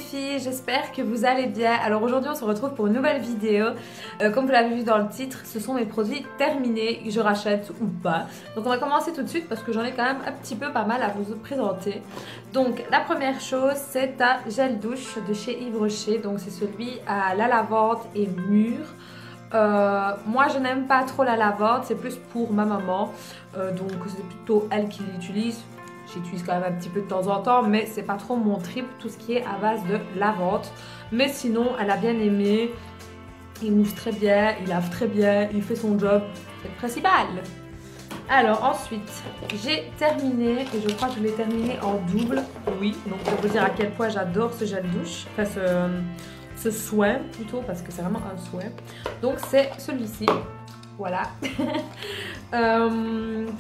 filles, j'espère que vous allez bien. Alors aujourd'hui on se retrouve pour une nouvelle vidéo. Comme vous l'avez vu dans le titre, ce sont mes produits terminés, je rachète ou pas. Donc on va commencer tout de suite parce que j'en ai quand même un petit peu pas mal à vous présenter. Donc la première chose, c'est un gel douche de chez Yves Rocher. Donc c'est celui à la lavande et mûre. Moi je n'aime pas trop la lavande, c'est plus pour ma maman. Donc c'est plutôt elle qui l'utilise. J'utilise quand même un petit peu de temps en temps, mais c'est pas trop mon trip, tout ce qui est à base de lavande. Mais sinon, elle a bien aimé. Il mousse très bien, il lave très bien, il fait son job. C'est le principal. Alors ensuite, j'ai terminé, et je crois que je l'ai terminé en double. Oui, donc je vais vous dire à quel point j'adore ce gel douche. Enfin, ce soin plutôt, parce que c'est vraiment un soin. Donc c'est celui-ci. Voilà.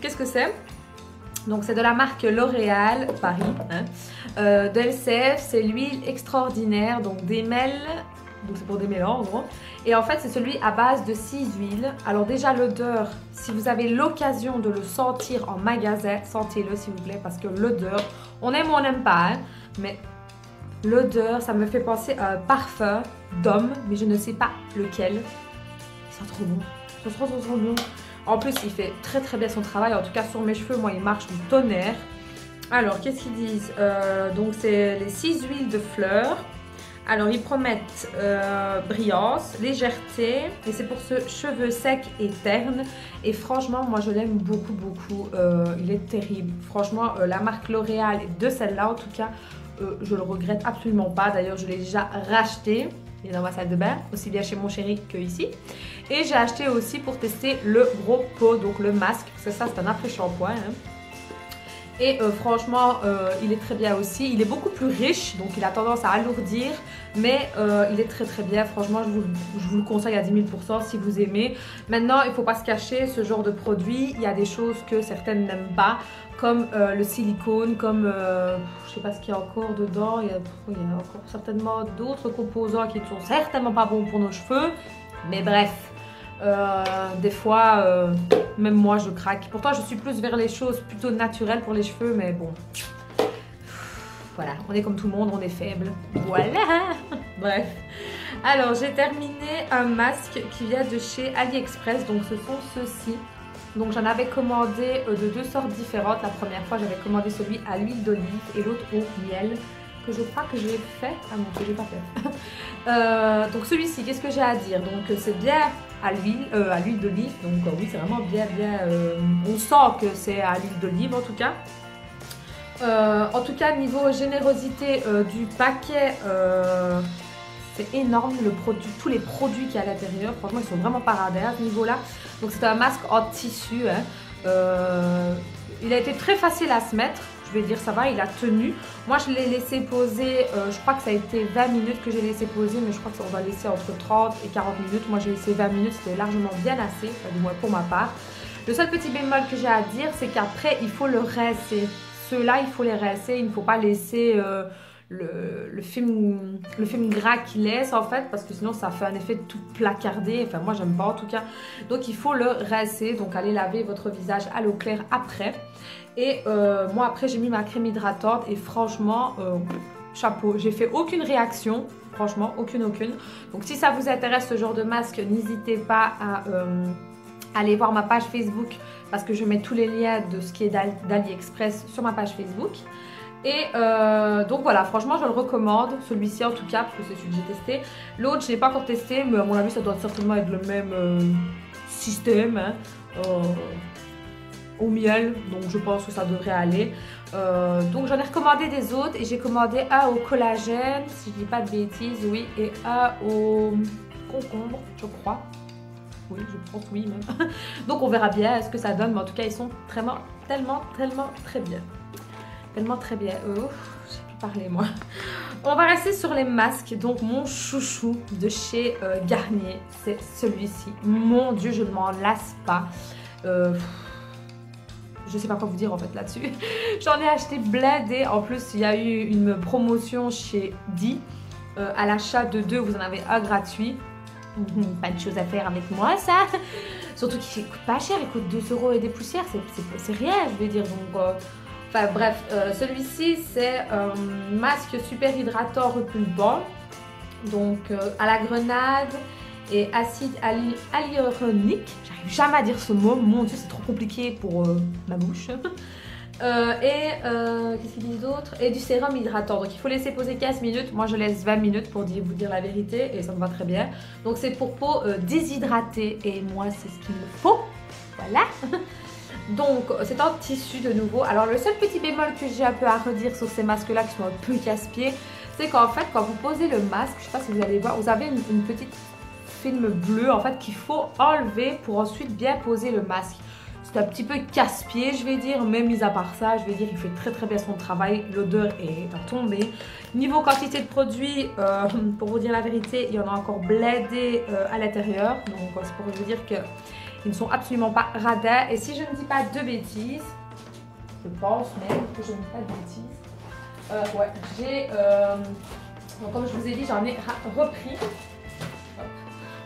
Qu'est-ce que c'est ? Donc c'est de la marque L'Oréal Paris, hein. De LCF, c'est l'huile extraordinaire, donc démêle, donc c'est pour démêler en gros. Et en fait c'est celui à base de 6 huiles. Alors déjà l'odeur, si vous avez l'occasion de le sentir en magasin, sentez-le s'il vous plaît, parce que l'odeur, on aime ou on n'aime pas, hein, mais l'odeur, ça me fait penser à un parfum d'homme, mais je ne sais pas lequel. C'est trop bon, c'est trop bon. En plus, il fait très très bien son travail. En tout cas, sur mes cheveux, moi, il marche du tonnerre. Alors, qu'est-ce qu'ils disent? Donc, c'est les 6 huiles de fleurs. Alors, ils promettent brillance, légèreté. Et c'est pour ce cheveux secs et ternes. Et franchement, moi, je l'aime beaucoup, beaucoup. Il est terrible. Franchement, la marque L'Oréal, de celle-là, en tout cas, je le regrette absolument pas. D'ailleurs, je l'ai déjà racheté. Il est dans ma salle de bain, aussi bien chez mon chéri que ici. Et j'ai acheté aussi pour tester le gros pot, donc le masque, parce que ça c'est un après-shampoing. Hein. Et franchement, il est très bien aussi. Il est beaucoup plus riche, donc il a tendance à alourdir, mais il est très très bien. Franchement, je vous le conseille à 10 000% si vous aimez. Maintenant, il ne faut pas se cacher, ce genre de produit, il y a des choses que certaines n'aiment pas, comme le silicone, comme je sais pas ce qu'il y a encore dedans. Il y a encore certainement d'autres composants qui ne sont certainement pas bons pour nos cheveux. Mais bref, des fois, même moi je craque. Pourtant je suis plus vers les choses plutôt naturelles pour les cheveux, mais bon. Voilà, on est comme tout le monde, on est faible. Voilà. Bref. Alors j'ai terminé un masque qui vient de chez AliExpress. Donc ce sont ceux-ci. Donc j'en avais commandé de deux sortes différentes. La première fois j'avais commandé celui à l'huile d'olive et l'autre au miel, que je crois que j'ai fait. Ah non, que j'ai pas fait. Donc celui-ci, qu'est-ce que j'ai à dire? Donc c'est bien à l'huile d'olive. Donc oui, c'est vraiment bien. On sent que c'est à l'huile d'olive en tout cas. En tout cas, niveau générosité du paquet, c'est énorme tous les produits qu'il y a à l'intérieur. Franchement, ils sont vraiment paradis à ce niveau-là. Donc c'est un masque en tissu. Hein. Il a été très facile à se mettre. Je vais dire ça va, il a tenu. Moi je l'ai laissé poser, je crois que ça a été 20 minutes que j'ai laissé poser, mais je crois qu'on va laisser entre 30 et 40 minutes. Moi j'ai laissé 20 minutes, c'était largement bien assez, enfin, du moins pour ma part. Le seul petit bémol que j'ai à dire, c'est qu'après il faut le rincer. Ceux-là, il faut les rincer, il ne faut pas laisser le film gras qu'il laisse en fait, parce que sinon ça fait un effet tout placardé. Enfin moi j'aime pas en tout cas. Donc il faut le rincer, donc allez laver votre visage à l'eau claire après. Et moi après j'ai mis ma crème hydratante et franchement chapeau, j'ai fait aucune réaction, franchement aucune. Donc si ça vous intéresse ce genre de masque, n'hésitez pas à aller voir ma page Facebook, parce que je mets tous les liens de ce qui est d'AliExpress sur ma page Facebook. Et donc voilà, franchement je le recommande, celui-ci en tout cas, parce que c'est celui que j'ai testé. L'autre je n'ai pas encore testé, mais à mon avis ça doit certainement être le même système, hein, au miel, donc je pense que ça devrait aller. Donc j'en ai recommandé des autres, et j'ai commandé un au collagène, si je dis pas de bêtises, oui, et un au concombre, je crois. Oui, je pense oui même. Donc on verra bien ce que ça donne, mais en tout cas ils sont tellement très bien. Tellement très bien. Oh, j'ai plus parlé moi. On va rester sur les masques. Donc mon chouchou de chez Garnier, c'est celui-ci. Mon Dieu, je ne m'en lasse pas. Je sais pas quoi vous dire en fait là-dessus. J'en ai acheté blindé. En plus, il y a eu une promotion chez Di. À l'achat de 2, vous en avez un gratuit. Pas de choses à faire avec moi ça. Surtout qu'il coûte pas cher, il coûte 2 € et des poussières, c'est rien je vais dire. Donc Enfin bref, celui-ci c'est masque super hydratant repulpant. Donc à la grenade et acide hyaluronique. J'arrive jamais à dire ce mot, mon dieu c'est trop compliqué pour ma bouche. Qu'est-ce qu'ils disent d'autre? Et du sérum hydratant. Donc il faut laisser poser 15 minutes. Moi je laisse 20 minutes pour vous dire la vérité et ça me va très bien. Donc c'est pour peau déshydratée et moi c'est ce qu'il me faut. Voilà. Donc c'est en tissu de nouveau. Alors le seul petit bémol que j'ai un peu à redire sur ces masques là qui sont un peu casse-pieds, c'est qu'en fait quand vous posez le masque, je sais pas si vous allez voir, vous avez une petite film bleu en fait qu'il faut enlever pour ensuite bien poser le masque. C'est un petit peu casse-pied je vais dire, mais mis à part ça, je vais dire il fait très bien son travail, l'odeur est à tomber. Niveau quantité de produits, pour vous dire la vérité, il y en a encore blédé à l'intérieur, donc c'est pour vous dire que ils ne sont absolument pas radins. Et si je ne dis pas de bêtises, je pense même que je ne dis pas de bêtises, ouais, j'ai, donc comme je vous ai dit, j'en ai repris.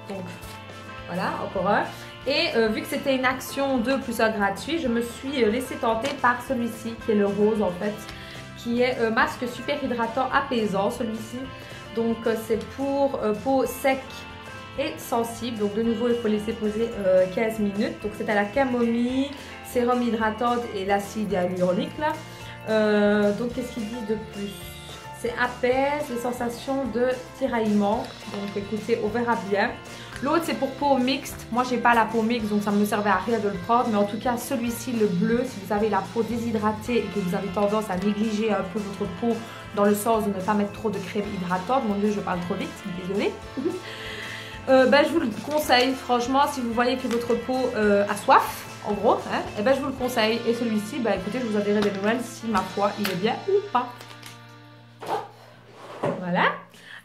Donc voilà, encore un. Et vu que c'était une action 2 plus 1 gratuit, je me suis laissé tenter par celui-ci qui est le rose en fait, qui est masque super hydratant apaisant celui-ci. Donc c'est pour peau sec et sensible. Donc de nouveau il faut laisser poser 15 minutes. Donc c'est à la camomille, sérum hydratant et l'acide hyaluronique là. Donc qu'est-ce qu'ils disent de plus? C'est apaise les sensations de tiraillement. Donc écoutez, on verra bien. L'autre c'est pour peau mixte. Moi j'ai pas la peau mixte donc ça ne me servait à rien de le prendre. Mais en tout cas celui-ci, le bleu, si vous avez la peau déshydratée et que vous avez tendance à négliger un peu votre peau dans le sens de ne pas mettre trop de crème hydratante. Mon dieu, je parle trop vite, désolée. Je vous le conseille franchement si vous voyez que votre peau a soif en gros, hein, et je vous le conseille. Et celui-ci, écoutez, je vous enverrai des nouvelles si ma foi il est bien ou pas. Voilà.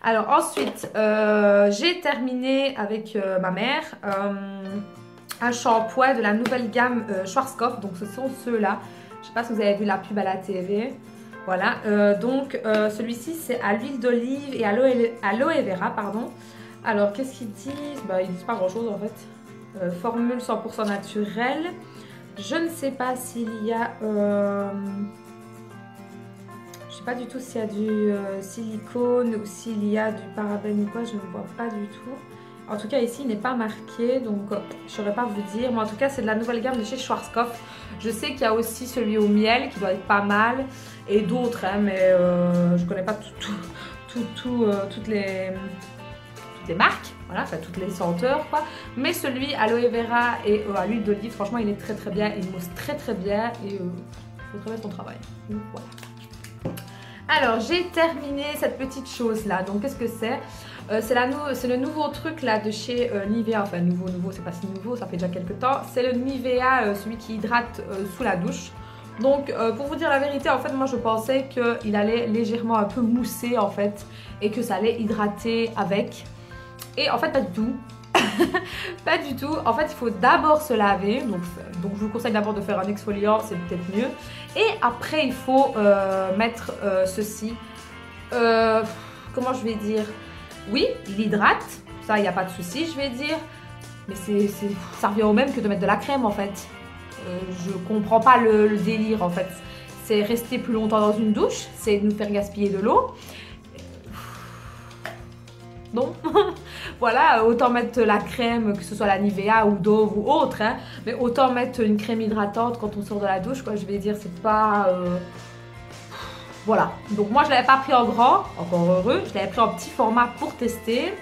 Alors ensuite, j'ai terminé avec ma mère un shampoing de la nouvelle gamme Schwarzkopf. Donc ce sont ceux-là. Je ne sais pas si vous avez vu la pub à la TV. Voilà. Celui-ci c'est à l'huile d'olive et aloe vera, pardon. Alors qu'est-ce qu'ils disent? Ils disent pas grand-chose en fait. Formule 100% naturelle. Je ne sais pas s'il y a... je sais pas du tout s'il y a du silicone ou s'il y a du parabène ou quoi, je ne vois pas du tout. En tout cas ici il n'est pas marqué, donc je ne saurais pas vous dire. Mais en tout cas c'est de la nouvelle gamme de chez Schwarzkopf. Je sais qu'il y a aussi celui au miel qui doit être pas mal. Et d'autres, hein, mais je ne connais pas toutes les marques. Voilà, enfin toutes les senteurs quoi. Mais celui aloe vera et à l'huile d'olive, franchement il est très bien. Il mousse très bien et il fait très bien son travail. Donc, voilà. Alors j'ai terminé cette petite chose là, donc qu'est-ce que c'est? C'est le nouveau truc là de chez Nivea, enfin nouveau, c'est pas si nouveau, ça fait déjà quelques temps. C'est le Nivea, celui qui hydrate sous la douche. Donc pour vous dire la vérité, en fait moi je pensais qu'il allait légèrement un peu mousser en fait et que ça allait hydrater avec. Et en fait pas du tout. Pas du tout. En fait il faut d'abord se laver, donc je vous conseille d'abord de faire un exfoliant, c'est peut-être mieux. Et après il faut mettre ceci. Comment je vais dire? Oui, il hydrate, ça il n'y a pas de souci je vais dire. Mais ça revient au même que de mettre de la crème en fait. Je comprends pas le délire en fait. C'est rester plus longtemps dans une douche, c'est nous faire gaspiller de l'eau. Non. Voilà, autant mettre la crème, que ce soit la Nivea ou Dove ou autre, hein, mais autant mettre une crème hydratante quand on sort de la douche, quoi. Je vais dire, c'est pas... Voilà, donc moi je l'avais pas pris en grand, encore heureux, je l'avais pris en petit format pour tester.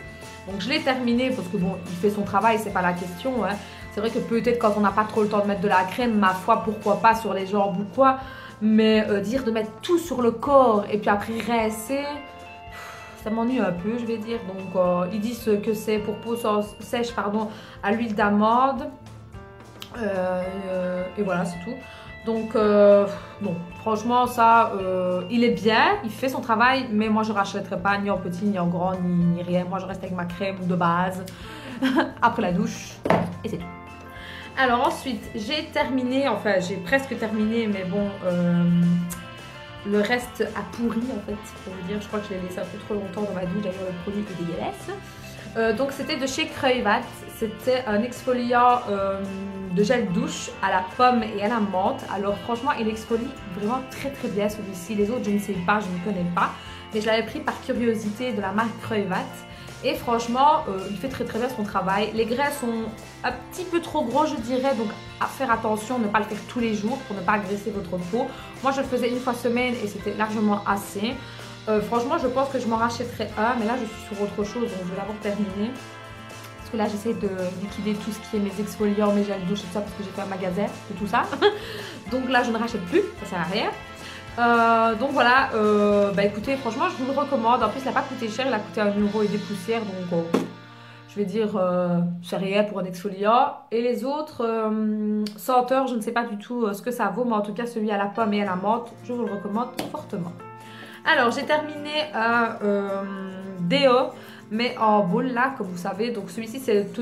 Donc je l'ai terminé parce que bon, il fait son travail, c'est pas la question, hein. C'est vrai que peut-être quand on n'a pas trop le temps de mettre de la crème, ma foi, pourquoi pas sur les jambes ou quoi. Mais dire de mettre tout sur le corps et puis après rincer, ça m'ennuie un peu, je vais dire. Donc ils disent que c'est pour peau sèche, pardon, à l'huile d'amande. Et voilà, c'est tout. Donc bon, franchement ça, il est bien, il fait son travail, mais moi je rachèterai pas ni en petit, ni en grand, ni rien. Moi je reste avec ma crème de base après la douche et c'est tout. Alors ensuite, j'ai terminé, enfin j'ai presque terminé, mais bon, le reste a pourri en fait, pour vous dire. Je crois que je l'ai laissé un peu trop longtemps dans ma douche, d'ailleurs le produit est dégueulasse. Donc c'était de chez Kruivat. C'était un exfoliant de gel douche à la pomme et à la menthe. Alors franchement, il exfolie vraiment très très bien celui-ci. Les autres, je ne sais pas, je ne connais pas. Mais je l'avais pris par curiosité de la marque Kruivat. Et franchement, il fait très très bien son travail. Les grains sont un petit peu trop gros, je dirais. Donc à faire attention, ne pas le faire tous les jours pour ne pas agresser votre peau. Moi, je le faisais une fois semaine et c'était largement assez. Franchement, je pense que je m'en rachèterai un. Mais là, je suis sur autre chose. Donc je vais d'abord terminer. Parce que là, j'essaie de liquider tout ce qui est mes exfoliants, mes gels douche et tout ça. Parce que j'ai fait un magasin de tout ça. Donc là, je ne rachète plus. Ça sert à rien. Donc voilà, bah écoutez, franchement je vous le recommande. En plus il n'a pas coûté cher, il a coûté 1 euro et des poussières. Donc je vais dire c'est rien pour un exfoliant. Et les autres senteurs, je ne sais pas du tout ce que ça vaut. Mais en tout cas celui à la pomme et à la menthe, je vous le recommande fortement. Alors j'ai terminé un déo, mais en boule là, comme vous savez. Donc celui-ci c'est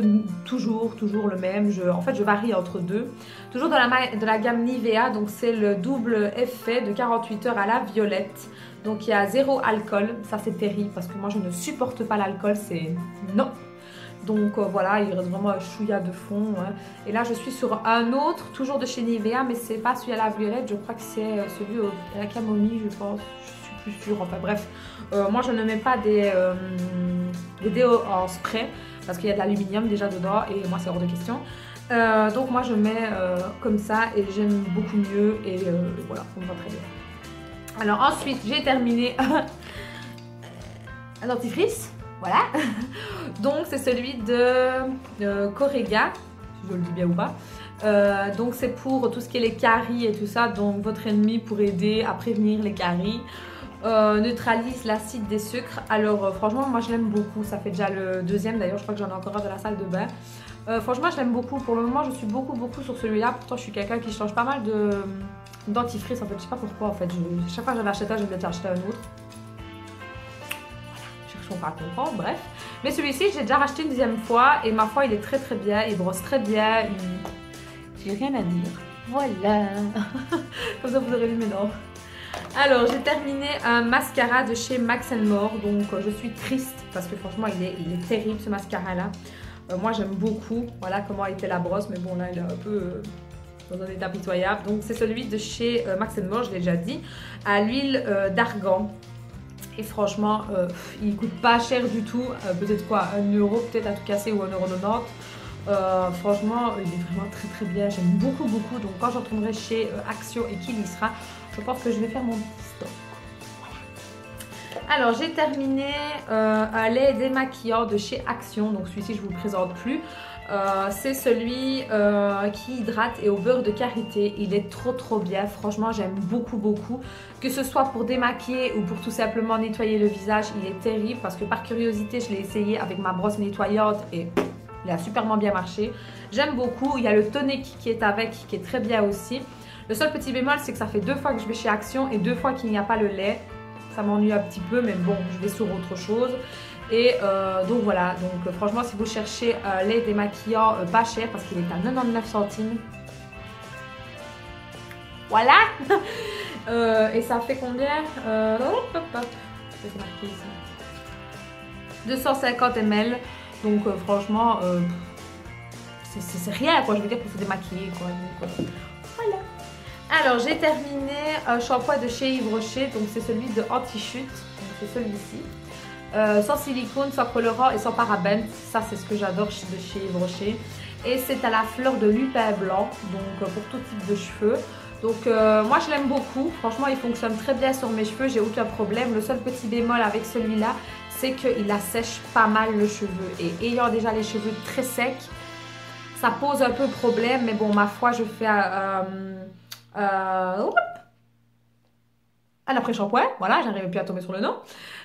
toujours le même. En fait je varie entre deux. Toujours de la gamme Nivea. Donc c'est le double effet de 48 heures à la violette. Donc il y a 0 alcool. Ça c'est terrible parce que moi je ne supporte pas l'alcool. C'est non. Donc voilà, il reste vraiment un chouïa de fond. Hein. Et là je suis sur un autre, toujours de chez Nivea. Mais c'est pas celui à la violette. Je crois que c'est celui à la camomille, je pense. Je suis plus sûre. Enfin bref. Moi je ne mets pas des déos en spray parce qu'il y a de l'aluminium déjà dedans et moi c'est hors de question. Donc moi je mets comme ça et j'aime beaucoup mieux et voilà, ça me va très bien. Alors ensuite j'ai terminé un dentifrice, voilà. Donc c'est celui de Corega, si je le dis bien ou pas. Donc c'est pour tout ce qui est les caries et tout ça, donc votre ennemi pour aider à prévenir les caries. Neutralise l'acide des sucres. Alors franchement moi je l'aime beaucoup, ça fait déjà le deuxième d'ailleurs, je crois que j'en ai encore un de la salle de bain. Franchement je l'aime beaucoup, pour le moment je suis beaucoup sur celui-là. Pourtant je suis quelqu'un qui change pas mal de dentifrice en fait, je sais pas pourquoi en fait, chaque fois que j'en achète un, je vais peut-être acheter un autre. Cherchons pas à comprendre, bref. Mais celui-ci j'ai déjà racheté une deuxième fois et ma foi il est très bien, il brosse très bien, j'ai rien à dire. Voilà. Comme ça vous aurez vu mes dents. Alors j'ai terminé un mascara de chez Max More. Donc je suis triste parce que franchement il est terrible ce mascara là. Moi j'aime beaucoup, voilà comment était la brosse. Mais bon là il est un peu dans un état pitoyable. Donc c'est celui de chez Max More, je l'ai déjà dit, à l'huile d'argan. Et franchement il coûte pas cher du tout, peut-être quoi, 1 euro peut-être à tout casser ou 1,90 €. Franchement il est vraiment très bien, j'aime beaucoup. Donc quand je retournerai chez Action et qu'il y sera, je pense que je vais faire mon petit stock. Voilà. Alors j'ai terminé un lait démaquillant de chez Action. Donc celui-ci je ne vous le présente plus. C'est celui qui hydrate et au beurre de karité. Il est trop bien, franchement j'aime beaucoup. Que ce soit pour démaquiller ou pour tout simplement nettoyer le visage, il est terrible. Parce que par curiosité je l'ai essayé avec ma brosse nettoyante et il a superment bien marché. J'aime beaucoup, il y a le tonic qui est avec, qui est très bien aussi. Le seul petit bémol c'est que ça fait 2 fois que je vais chez Action et 2 fois qu'il n'y a pas le lait. Ça m'ennuie un petit peu mais bon je vais sur autre chose. Et donc voilà, donc franchement si vous cherchez un lait démaquillant pas cher parce qu'il est à 99 centimes. Voilà. Et ça fait combien c'est marqué ici. 250 ml. Donc franchement c'est rien quoi, je veux dire pour se démaquiller quoi. Donc, voilà. Alors j'ai terminé un shampoing de chez Yves Rocher. Donc c'est celui de anti-chute. Donc c'est celui-ci. Sans silicone, sans colorant et sans parabènes. Ça c'est ce que j'adore de chez Yves Rocher. Et c'est à la fleur de lupin blanc. Donc pour tout type de cheveux. Donc moi je l'aime beaucoup. Franchement il fonctionne très bien sur mes cheveux. J'ai aucun problème. Le seul petit bémol avec celui-là, c'est qu'il assèche pas mal le cheveu. Et ayant déjà les cheveux très secs, ça pose un peu problème. Mais bon ma foi je fais un après-shampoing, voilà, j'arrive plus à tomber sur le nom.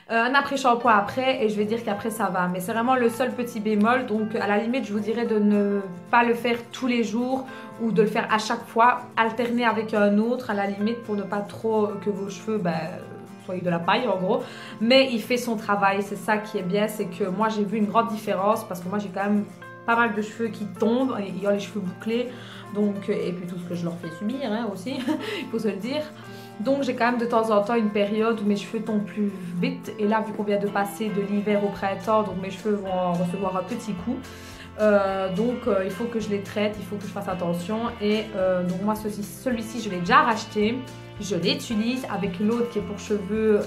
Un après-shampoing après et je vais dire qu'après ça va. Mais c'est vraiment le seul petit bémol. Donc à la limite je vous dirais de ne pas le faire tous les jours ou de le faire à chaque fois. Alterner avec un autre à la limite pour ne pas trop que vos cheveux soient de la paille en gros. Mais il fait son travail, c'est ça qui est bien. C'est que moi j'ai vu une grande différence parce que moi j'ai quand même pas mal de cheveux qui tombent. Ayant les cheveux bouclés. Donc, et puis tout ce que je leur fais subir hein, aussi, il faut se le dire. Donc j'ai quand même de temps en temps une période où mes cheveux tombent plus vite. Et là, vu qu'on vient de passer de l'hiver au printemps, donc mes cheveux vont recevoir un petit coup. Il faut que je les traite, il faut que je fasse attention. Et donc moi, celui-ci, je l'ai déjà racheté. Je l'utilise avec l'autre qui est pour cheveux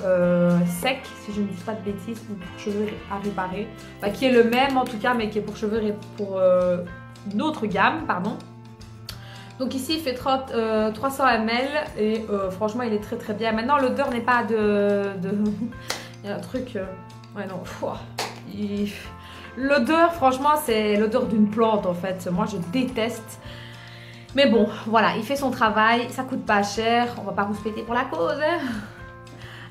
secs, si je ne dis pas de bêtises, ou pour cheveux à réparer. Enfin, qui est le même en tout cas, mais qui est pour cheveux pour une autre gamme, pardon. Donc ici, il fait 300 ml et franchement, il est très très bien. Maintenant, l'odeur n'est pas de... Il y a un truc... Ouais, non. L'odeur, franchement, c'est l'odeur d'une plante en fait. Moi, je déteste. Mais bon, voilà, il fait son travail. Ça coûte pas cher. On va pas rouspéter pour la cause. Hein.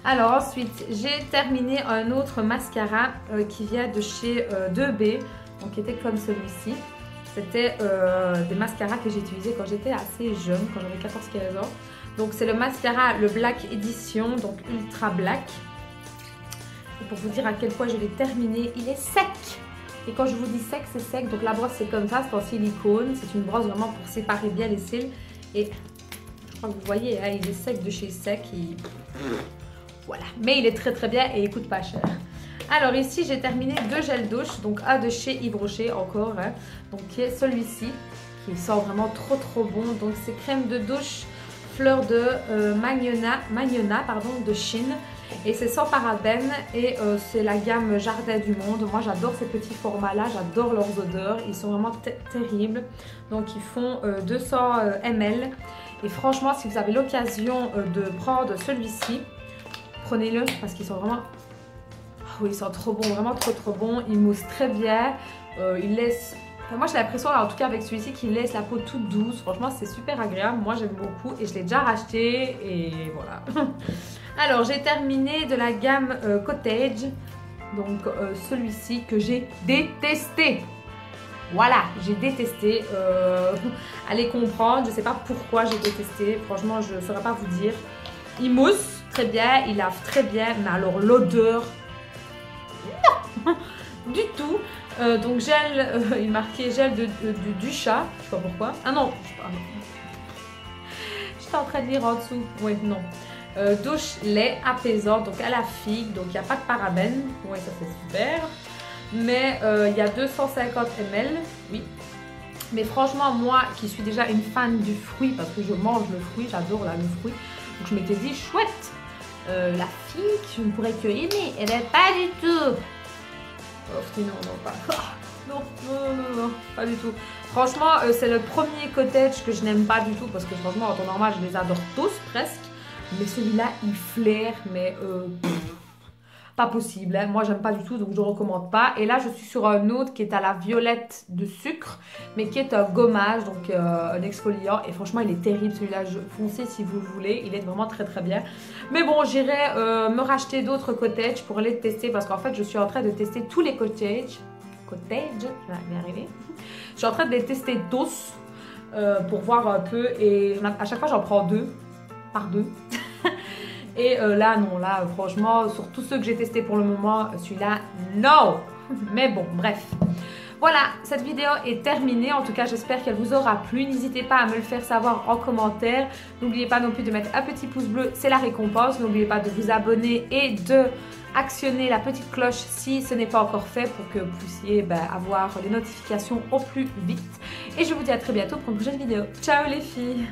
Alors ensuite, j'ai terminé un autre mascara qui vient de chez 2B. Donc, qui était comme celui-ci. C'était des mascaras que j'ai utilisés quand j'étais assez jeune, quand j'avais 14-15 ans. Donc c'est le mascara, le Black Edition, donc Ultra Black. Et pour vous dire à quel point je l'ai terminé, il est sec. Et quand je vous dis sec, c'est sec. Donc la brosse c'est comme ça, c'est en silicone. C'est une brosse vraiment pour séparer bien les cils. Et je crois que vous voyez, hein, il est sec de chez sec. Voilà. Mais il est très très bien et il coûte pas cher. Alors ici, j'ai terminé 2 gels douche, donc un de chez Yves Rocher encore, hein, donc qui est celui-ci, qui sent vraiment trop trop bon. Donc c'est crème de douche fleur de Magnona de Chine et c'est sans parabènes et c'est la gamme Jardin du Monde. Moi j'adore ces petits formats là, j'adore leurs odeurs, ils sont vraiment terribles. Donc ils font 200 ml et franchement si vous avez l'occasion de prendre celui-ci, prenez-le parce qu'ils sont vraiment... Oui, il sent trop bon, vraiment trop trop bon. Il mousse très bien. Il laisse... Enfin, moi j'ai l'impression, en tout cas avec celui-ci, qu'il laisse la peau toute douce. Franchement, c'est super agréable. Moi j'aime beaucoup et je l'ai déjà racheté. Et voilà. Alors, j'ai terminé de la gamme Cottage. Donc celui-ci que j'ai détesté. Voilà, j'ai détesté. Allez comprendre, je ne sais pas pourquoi j'ai détesté. Franchement, je ne saurais pas vous dire. Il mousse très bien, il lave très bien. Mais alors l'odeur... Non, du tout. Donc gel, il marquait gel du chat, je sais pas pourquoi. Ah non, j'étais en train de lire en dessous. Oui, non. Douche lait apaisant, donc à la figue, donc il n'y a pas de parabènes. Oui, ça c'est super. Mais il y a 250 ml, oui. Mais franchement, moi qui suis déjà une fan du fruit, parce que je mange le fruit, j'adore là le fruit. Donc je m'étais dit, chouette. La figue, je ne pourrais que aimer. Eh bien, pas du tout. Oh, non, non, pas. Non, pas du tout. Franchement, c'est le premier Cottage que je n'aime pas du tout parce que franchement, en temps normal, je les adore tous presque. Mais celui-là, il flaire, mais pas possible. Hein. Moi, j'aime pas du tout, donc je ne recommande pas. Et là, je suis sur un autre qui est à la violette de sucre, mais qui est un gommage, donc un exfoliant. Et franchement, il est terrible celui-là. Foncez si vous le voulez. Il est vraiment très très bien. Mais bon, j'irai me racheter d'autres Cottage pour les tester parce qu'en fait, je suis en train de tester tous les Cottage. Je vais arriver. Je suis en train de les tester tous pour voir un peu. Et à chaque fois, j'en prends 2 par 2. Et là, non, là, franchement, sur tous ceux que j'ai testés pour le moment, celui-là, non. Mais bon, bref. Voilà, cette vidéo est terminée. En tout cas, j'espère qu'elle vous aura plu. N'hésitez pas à me le faire savoir en commentaire. N'oubliez pas non plus de mettre un petit pouce bleu, c'est la récompense. N'oubliez pas de vous abonner et de actionner la petite cloche si ce n'est pas encore fait pour que vous puissiez avoir les notifications au plus vite. Et je vous dis à très bientôt pour une prochaine vidéo. Ciao les filles!